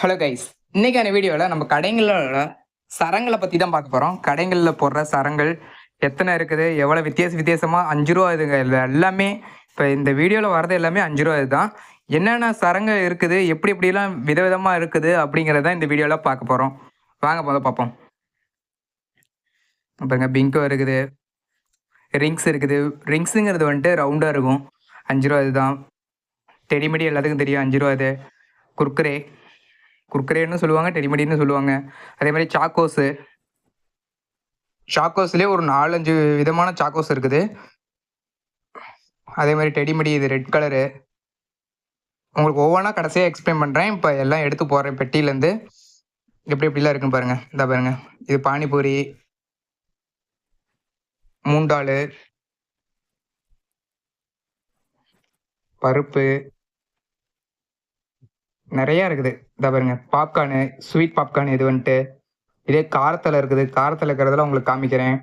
Hello guys, இன்னைக்கான வீடியோவில் நம்ம கடைகளில் சரங்களை பற்றி தான் பார்க்க போகிறோம். கடைகளில் போடுற சரங்கள் எத்தனை இருக்குது, எவ்வளோ வித்தியாசமாக 5 ரூபா இதுங்க. எல்லாமே இப்போ இந்த வீடியோவில் வரது எல்லாமே 5 ரூபா இதுதான். என்னென்ன சரங்க இருக்குது, எப்படி எப்படிலாம் விதவிதமாக இருக்குது அப்படிங்கிறத இந்த வீடியோவில் பார்க்க போகிறோம். வாங்க போதும் பார்ப்போம். பாருங்க, பிங்கோ இருக்குது, ரிங்ஸ் இருக்குது. ரிங்ஸுங்கிறது வந்துட்டு ரவுண்டாக இருக்கும், 5 ரூபா இதுதான். டெடிமெடி எல்லாத்துக்கும் தெரியும், 5 ரூபா இது. குர்குரேன்னு சொல்லுவாங்க, டெடிமெடின்னு சொல்லுவாங்க. அதே மாதிரி சாக்கோஸ்லேயே ஒரு 4-5 விதமான சாக்கோஸ் இருக்குது. அதே மாதிரி டெடிமெடி இது ரெட் கலரு. உங்களுக்கு ஒவ்வொன்றா கடைசியாக எக்ஸ்பிளைன் பண்ணுறேன். இப்போ எல்லாம் எடுத்து போடுறேன் பெட்டியிலேருந்து. எப்படிலாம் இருக்குன்னு பாருங்கள். இந்த பாருங்க, இது பானிபூரி, மூண்டாலு, பருப்பு, நிறையா இருக்குது. இந்த பாருங்க, பாப்கார்னு, ஸ்வீட் பாப்கார்ன். இது வந்துட்டு இதே காரத்தில் இருக்குது. காரத்தில் இருக்கிறதெல்லாம் உங்களுக்கு காமிக்கிறேன்.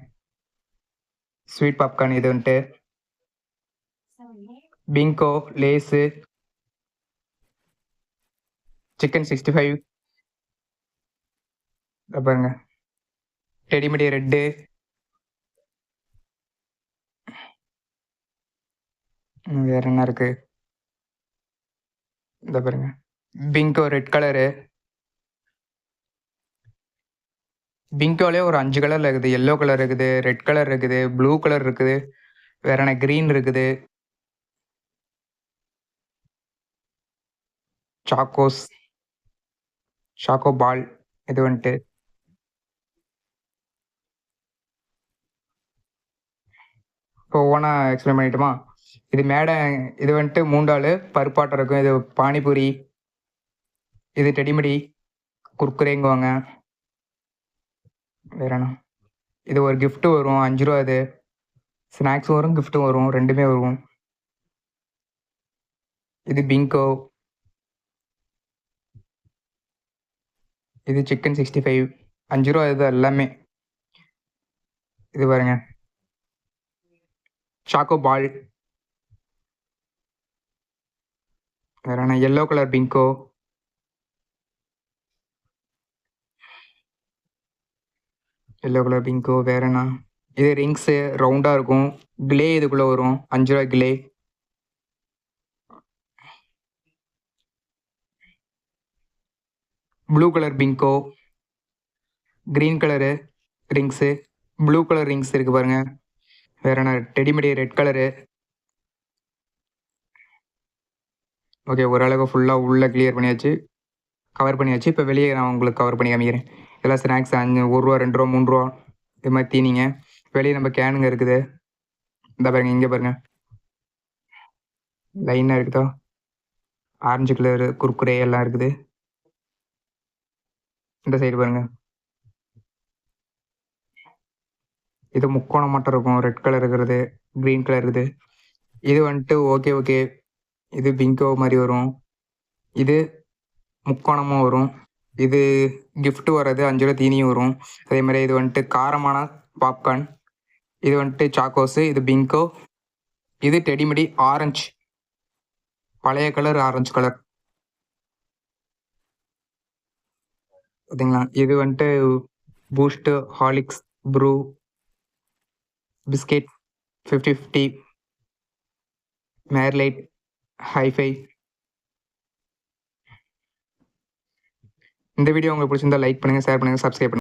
ஸ்வீட் பாப்கார்ன் இது வந்துட்டு பிங்கோ, லேஸு, சிக்கன் 65. பாருங்க, டெடிமெடி ரெட்டு, வேற என்ன இருக்கு, இந்த பாருங்க, பிங்கோ ரெட் கலரு. பிங்கோலே ஒரு 5 கலர்ல இருக்குது. எல்லோ கலர் இருக்குது, ரெட் கலர் இருக்குது, ப்ளூ கலர் இருக்குது, வேற என்ன கிரீன் இருக்குது. சாக்கோ பால் இது வந்துட்டு. இப்போ ஒவ்வொன்றா எக்ஸ்பிளைன் பண்ணிட்டுமா. இது வந்துட்டு மூண்டாலு பருப்பாட்டம் இருக்கும். இது பானிபூரி, இது டெடிமெடி, குர்குரேங்குவாங்க. வேற என்ன, இது ஒரு கிஃப்ட் வரும், 5 ரூபா. இது ஸ்நாக்ஸும் வரும், கிஃப்ட்டும் வரும், ரெண்டுமே வரும். இது பிங்கோ, இது சிக்கன் 65, 5 ரூபா இது எல்லாமே. இது பாருங்க, சாக்கோ பால். வேற என்ன, எல்லோ கலர் பிங்கோ, வேற என்ன, இது ரிங்ஸு ரவுண்டாக இருக்கும். கிளே இதுக்குள்ளே வரும், 5 ரூபா clay. Blue colour Bingo, green colour rings, blue colour rings இருக்குது பாருங்க. வேற என்ன, டெடிமெடி ரெட் கலரு. ஓகே, ஓரளவுக்கு ஃபுல்லாக உள்ளே கிளியர் பண்ணியாச்சு, கவர் பண்ணியாச்சு. இப்போ வெளியே நான் உங்களுக்கு கவர் பண்ணி காமிக்கிறேன். இதெல்லாம் ஸ்நாக்ஸ் 1 ரூபா, 2 ரூபா, 3 ரூபா, இது மாதிரி தீனிங்க. வெளியே நம்ம கேனுங்க இருக்குது. இந்த பாருங்க, இங்கே பாருங்க, லைனாக இருக்குதா, ஆரஞ்சு கலரு குர்குரே எல்லாம் இருக்குது. இந்த சைடு பாருங்க, இது முக்கோணம் மட்டும் இருக்கும், ரெட் கலர் இருக்கிறது, க்ரீன் கலர் இருக்குது. இது வந்துட்டு ஓகே, இது பிங்கோ மாதிரி வரும், இது முக்கோணமும் வரும். இது கிஃப்ட் வர்றது 5 ரூபா தீனியும் வரும். அதே மாதிரி இது வந்துட்டு காரமான பாப்கார்ன். இது வந்துட்டு சாக்கோஸு, இது பிங்கோ, இது டெடிமெடி ஆரஞ்சு, பழைய கலர் ஆரஞ்சு கலர் பார்த்தீங்களா. இது வந்துட்டு பூஸ்ட்டு, ஹார்லிக்ஸ், ப்ரூ, பிஸ்கெட் 50-50, மேர்லைட், ஹைஃபை. இந்த வீடியோ உங்களுக்கு பிடிச்சிருந்தா லைக் பண்ணுங்கள், ஷேர் பண்ணுங்கள், சப்ஸ்கிரைப் பண்ணுங்கள்.